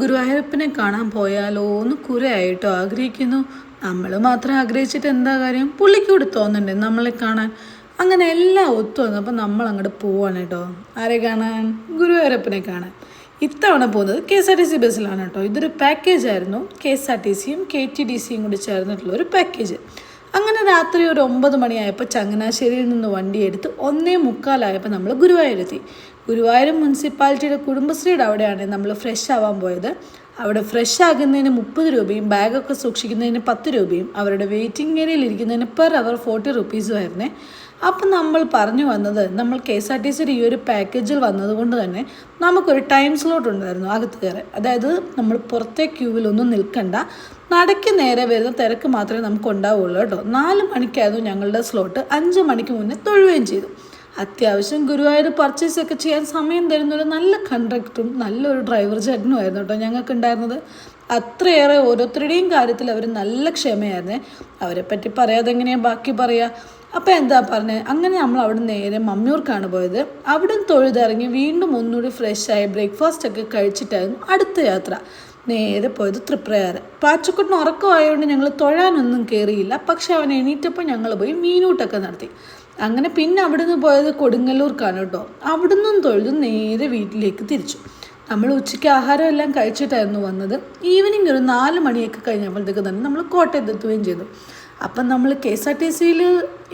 ഗുരുവായൂരപ്പനെ കാണാൻ പോയാലോ എന്ന് കുറേയായിട്ടോ ആഗ്രഹിക്കുന്നു. നമ്മൾ മാത്രം ആഗ്രഹിച്ചിട്ട് എന്താ കാര്യം? പുള്ളിക്ക് കൂടി തോന്നണ്ടേ നമ്മളെ കാണാൻ? അങ്ങനെ എല്ലാം ഒത്തു വന്നപ്പോൾ നമ്മൾ അങ്ങോട്ട് പോവാണ് കേട്ടോ. ആരെ കാണാൻ? ഗുരുവായൂരപ്പനെ കാണാൻ. ഇത്തവണ പോകുന്നത് KSRTC ബസ്സിലാണ് കേട്ടോ. ഇതൊരു പാക്കേജ് ആയിരുന്നു. KSRTCയും KTDCയും കൂടി ചേർന്നിട്ടുള്ള ഒരു പാക്കേജ്. അങ്ങനെ രാത്രി ഒരു 9 മണിയായപ്പോൾ ചങ്ങനാശ്ശേരിയിൽ നിന്ന് വണ്ടിയെടുത്ത് 1:45 നമ്മൾ ഗുരുവായൂരെത്തി. ഗുരുവായൂർ മുനിസിപ്പാലിറ്റിയുടെ കുടുംബശ്രീയുടെ അവിടെയാണ് നമ്മൾ ഫ്രഷ് ആവാൻ പോയത്. അവിടെ ഫ്രഷ് ആകുന്നതിന് 30 രൂപയും ബാഗൊക്കെ സൂക്ഷിക്കുന്നതിന് 10 രൂപയും അവരുടെ വെയിറ്റിംഗ് ഏരിയയിൽ ഇരിക്കുന്നതിന് പെർ അവർ 40 റുപ്പീസും ആയിരുന്നേ. അപ്പം നമ്മൾ പറഞ്ഞു വന്നത്, നമ്മൾ KSRTCയുടെ ഈ ഒരു പാക്കേജിൽ വന്നതുകൊണ്ട് തന്നെ നമുക്കൊരു ടൈം സ്ലോട്ട് ഉണ്ടായിരുന്നു അകത്ത് കയറാൻ. അതായത് നമ്മൾ പുറത്തെ ക്യൂവിലൊന്നും നിൽക്കണ്ട, നടക്ക് നേരെ വരുന്ന തിരക്ക് മാത്രമേ നമുക്ക് ഉണ്ടാവുള്ളൂ കേട്ടോ. 4 മണിക്കായിരുന്നു ഞങ്ങളുടെ സ്ലോട്ട്. 5 മണിക്ക് മുന്നേ തൊഴുകയും ചെയ്തു. അത്യാവശ്യം ഗുരുവായൂർ പർച്ചേസൊക്കെ ചെയ്യാൻ സമയം തരുന്നൊരു നല്ല കണ്ടക്ടറും നല്ലൊരു ഡ്രൈവർ ചേട്ടനും ആയിരുന്നു കേട്ടോ ഞങ്ങൾക്ക് ഉണ്ടായിരുന്നത്. അത്രയേറെ ഓരോരുത്തരുടെയും കാര്യത്തിൽ അവർ നല്ല ക്ഷമയായിരുന്നേ. അവരെ പറ്റി പറയാതെ എങ്ങനെയാണ് ബാക്കി പറയുക? അപ്പോൾ എന്താ പറഞ്ഞത്, അങ്ങനെ നമ്മൾ അവിടെ നേരെ മമ്മിയൂർക്കാണ് പോയത്. അവിടെ തൊഴുതിറങ്ങി വീണ്ടും ഒന്നുകൂടി ഫ്രഷായി ബ്രേക്ക്ഫാസ്റ്റൊക്കെ കഴിച്ചിട്ടായിരുന്നു അടുത്ത യാത്ര. നേരെ പോയത് തൃപ്രയാറ്. പാച്ചക്കുട്ടിന് ഉറക്കമായതുകൊണ്ട് ഞങ്ങൾ തൊഴാനൊന്നും കയറിയില്ല. പക്ഷെ അവൻ എണീറ്റപ്പോൾ ഞങ്ങൾ പോയി മീനൂട്ടൊക്കെ നടത്തി. അങ്ങനെ പിന്നെ അവിടെ നിന്ന് പോയത് കൊടുങ്ങല്ലൂർക്കാണ് കേട്ടോ. അവിടെ നിന്നും തൊഴുത് നേരെ വീട്ടിലേക്ക് തിരിച്ചു. നമ്മൾ ഉച്ചയ്ക്ക് ആഹാരം എല്ലാം കഴിച്ചിട്ടായിരുന്നു വന്നത്. ഈവനിങ് ഒരു 4 മണിയൊക്കെ കഴിഞ്ഞപ്പോഴത്തേക്ക് തന്നെ നമ്മൾ കോട്ടയത്ത് എത്തുകയും ചെയ്തു. അപ്പം നമ്മൾ KSRTCയിൽ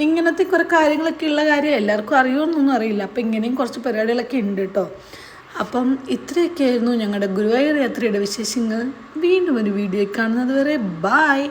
ഇങ്ങനത്തെ കുറേ കാര്യങ്ങളൊക്കെ ഉള്ള കാര്യം എല്ലാവർക്കും അറിയുമെന്നൊന്നും അറിയില്ല. അപ്പം ഇങ്ങനെയും കുറച്ച് പരിപാടികളൊക്കെ ഉണ്ട് കേട്ടോ. അപ്പം ഇത്രയൊക്കെയായിരുന്നു ഞങ്ങളുടെ ഗുരുവായൂർ യാത്രയുടെ വിശേഷങ്ങൾ. വീണ്ടും ഒരു വീഡിയോ കാണുന്നത് വരെ ബായ്.